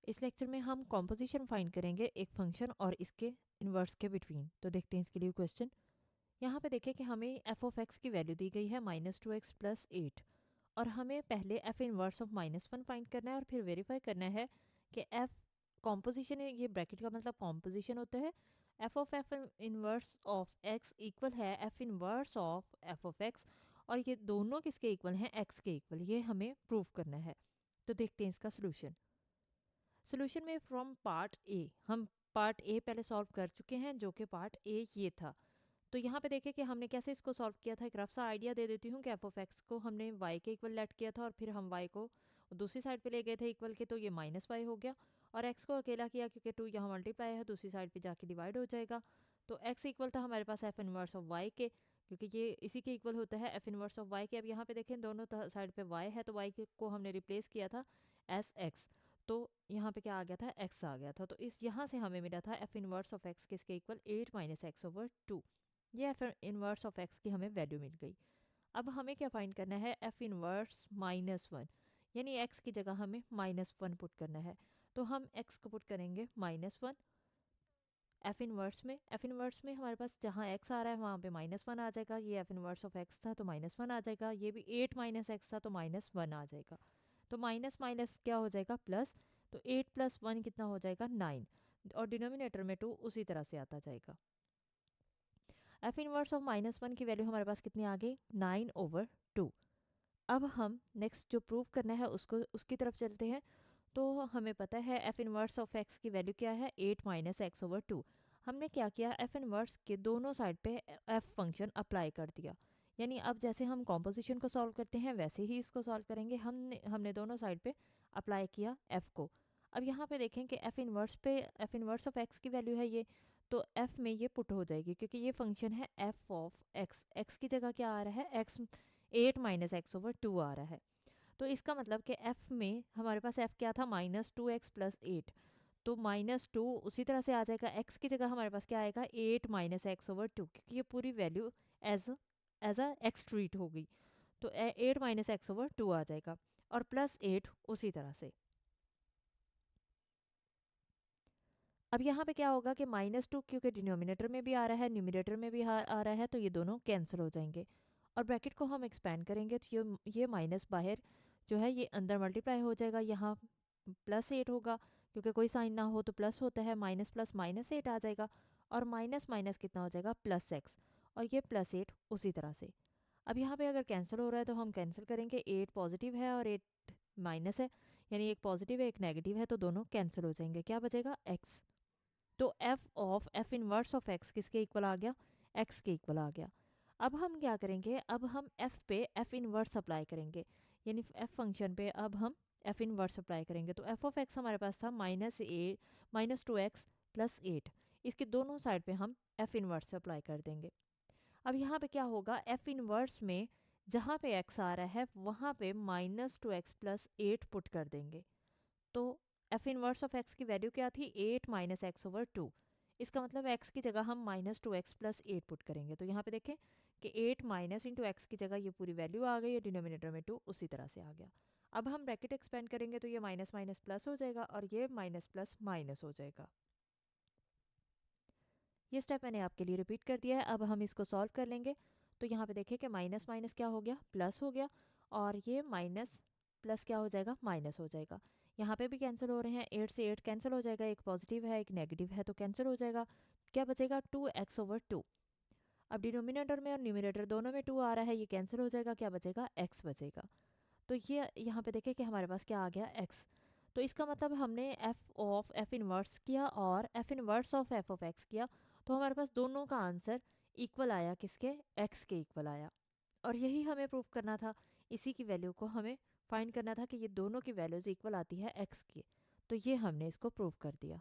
इस लेक्चर में हम कॉम्पोजिशन फाइंड करेंगे एक फंक्शन और इसके इन्वर्स के बिटवीन। तो देखते हैं इसके लिए क्वेश्चन। यहाँ पे देखें कि हमें एफ ऑफ एक्स की वैल्यू दी गई है -2x + 8 और हमें पहले एफ इन्वर्स ऑफ -1 फाइंड करना है और फिर वेरीफाई करना है कि एफ कॉम्पोजिशन है, ये ब्रैकेट का मतलब कॉम्पोजिशन होता है। F inverse of x equal है f inverse of f of x, और ये दोनों किसके इक्वल हैं? एक्स के इक्वल। ये हमें प्रूव करना है। तो देखते हैं इसका सोल्यूशन में फ्रॉम पार्ट ए, हम पार्ट ए पहले सॉल्व कर चुके हैं जो कि पार्ट ए ये था। तो यहाँ पे देखें कि हमने कैसे इसको सॉल्व किया था। एक रफ सा आइडिया दे देती हूँ कि एफ ऑफ एक्स को हमने वाई के इक्वल लेट किया था और फिर हम वाई को दूसरी साइड पे ले गए थे इक्वल के, तो ये -y हो गया। और एक्स को अकेला किया क्योंकि 2 यहाँ मल्टीप्लाई है, दूसरी साइड पे जाके डिवाइड हो जाएगा। तो एक्स इक्वल था हमारे पास एफ इनवर्स ऑफ वाई के, क्योंकि ये इसी के इक्वल होता है एफ इनवर्स ऑफ वाई के। अब यहाँ पे देखें दोनों साइड पे वाई है, तो वाई को हमने रिप्लेस किया था एस एक्स, तो यहाँ पे क्या आ गया था? एक्स आ गया था। तो इस यहाँ से हमें मिला था एफ इनवर्स ऑफ एक्स किसके इक्वल? 8 - x/2। ये एफ इनवर्स ऑफ एक्स की हमें वैल्यू मिल गई। अब हमें क्या फाइंड करना है? एफ इनवर्स -1, यानी एक्स की जगह हमें -1 पुट करना है। तो हम एक्स को पुट करेंगे -1 एफ इनवर्स में हमारे पास जहाँ एक्स आ रहा है वहाँ पे -1 आ जाएगा। ये एफ इनवर्स ऑफ एक्स था तो -1 आ जाएगा। ये भी 8 - x था तो -1 आ जाएगा। तो माइनस माइनस क्या हो जाएगा? प्लस। तो 8 + 1 कितना हो जाएगा? 9, और डिनोमिनेटर में 2 उसी तरह से आता जाएगा। एफ इनवर्स ऑफ -1 की वैल्यू हमारे पास कितनी आ गई? 9/2। अब हम नेक्स्ट जो प्रूव करना है उसकी तरफ चलते हैं। तो हमें पता है एफ इनवर्स ऑफ एक्स की वैल्यू क्या है? 8 - x/2। हमने क्या किया? एफ इनवर्स के दोनों साइड पे एफ फंक्शन अप्लाई कर दिया। यानी अब जैसे हम कॉम्पोजिशन को सॉल्व करते हैं वैसे ही इसको सॉल्व करेंगे। हमने दोनों साइड पे अप्लाई किया एफ को। अब यहाँ पे देखें कि एफ इनवर्स ऑफ एक्स की वैल्यू है ये, तो एफ में ये पुट हो जाएगी क्योंकि ये फंक्शन है एफ ऑफ एक्स। एक्स की जगह क्या आ रहा है? एक्स 8 - x/2 आ रहा है। तो इसका मतलब कि f में हमारे पास f क्या था? -2x + 8। तो -2 उसी तरह से आ जाएगा। x की जगह हमारे पास क्या आएगा? 8 - x/2, क्योंकि ये पूरी value as a X treat हो गई। तो 8 - x/2 आ जाएगा और +8 उसी तरह से। अब यहाँ पे क्या होगा कि -2 क्योंकि डिनोमिनेटर में भी आ रहा है न्यूमिनेटर में भी आ रहा है, तो ये दोनों कैंसिल हो जाएंगे और ब्रैकेट को हम एक्सपेंड करेंगे तो ये माइनस बाहर जो है ये अंदर मल्टीप्लाई हो जाएगा। यहाँ +8 होगा, क्योंकि कोई साइन ना हो तो प्लस होता है। माइनस प्लस -8 आ जाएगा और माइनस माइनस कितना हो जाएगा? +x, और ये +8 उसी तरह से। अब यहाँ पे अगर कैंसिल हो रहा है तो हम कैंसिल करेंगे। 8 पॉजिटिव है और 8 माइनस है, यानी एक पॉजिटिव है एक नेगेटिव है, तो दोनों कैंसिल हो जाएंगे। क्या बचेगा? x। तो एफ इनवर्स ऑफ एक्स किसके इक्वल आ गया? एक्स के इक्वल आ गया। अब हम क्या करेंगे? अब हम एफ पे एफ इनवर्स अप्लाई करेंगे, यानी एफ फंक्शन पे अब हम एफ इनवर्स अप्लाई करेंगे। तो एफ ऑफ एक्स हमारे पास था -2x + 8। इसके दोनों साइड पे हम एफ इनवर्स अप्लाई कर देंगे। अब यहाँ पे क्या होगा? एफ इनवर्स में जहाँ पे एक्स आ रहा है वहाँ पे -2x + 8 पुट कर देंगे। तो एफ इनवर्स ऑफ एक्स की वैल्यू क्या थी? 8 - x/2। इसका मतलब x की जगह हम -2x + 8 पुट करेंगे। तो यहाँ पे देखें कि 8 माइनस इंटू एक्स की जगह ये पूरी वैल्यू आ गई है, डिनोमिनेटर में 2 उसी तरह से आ गया। अब हम ब्रैकेट एक्सपेंड करेंगे तो ये माइनस माइनस प्लस हो जाएगा और ये माइनस प्लस माइनस हो जाएगा। ये स्टेप मैंने आपके लिए रिपीट कर दिया है। अब हम इसको सॉल्व कर लेंगे। तो यहाँ पे देखें कि माइनस माइनस क्या हो गया? प्लस हो गया, और ये माइनस प्लस क्या हो जाएगा? माइनस हो जाएगा। यहाँ पे भी कैंसिल हो रहे हैं। 8 से 8 कैंसिल हो जाएगा, एक पॉजिटिव है एक नेगेटिव है तो कैंसिल हो जाएगा। क्या बचेगा? 2x/2। अब डिनोमिनेटर में और न्यूमिनेटर दोनों में 2 आ रहा है, ये कैंसिल हो जाएगा। क्या बचेगा? x बचेगा। तो ये यहाँ पे देखें कि हमारे पास क्या आ गया? x। तो इसका मतलब हमने एफ इनवर्स किया और F inverse of f of x किया, तो हमारे पास दोनों का आंसर इक्वल आया। किसके? x के इक्वल आया। और यही हमें प्रूव करना था। इसी की वैल्यू को हमें फाइंड करना था कि ये दोनों की वैल्यूज इक्वल आती है x की। तो ये हमने इसको प्रूव कर दिया।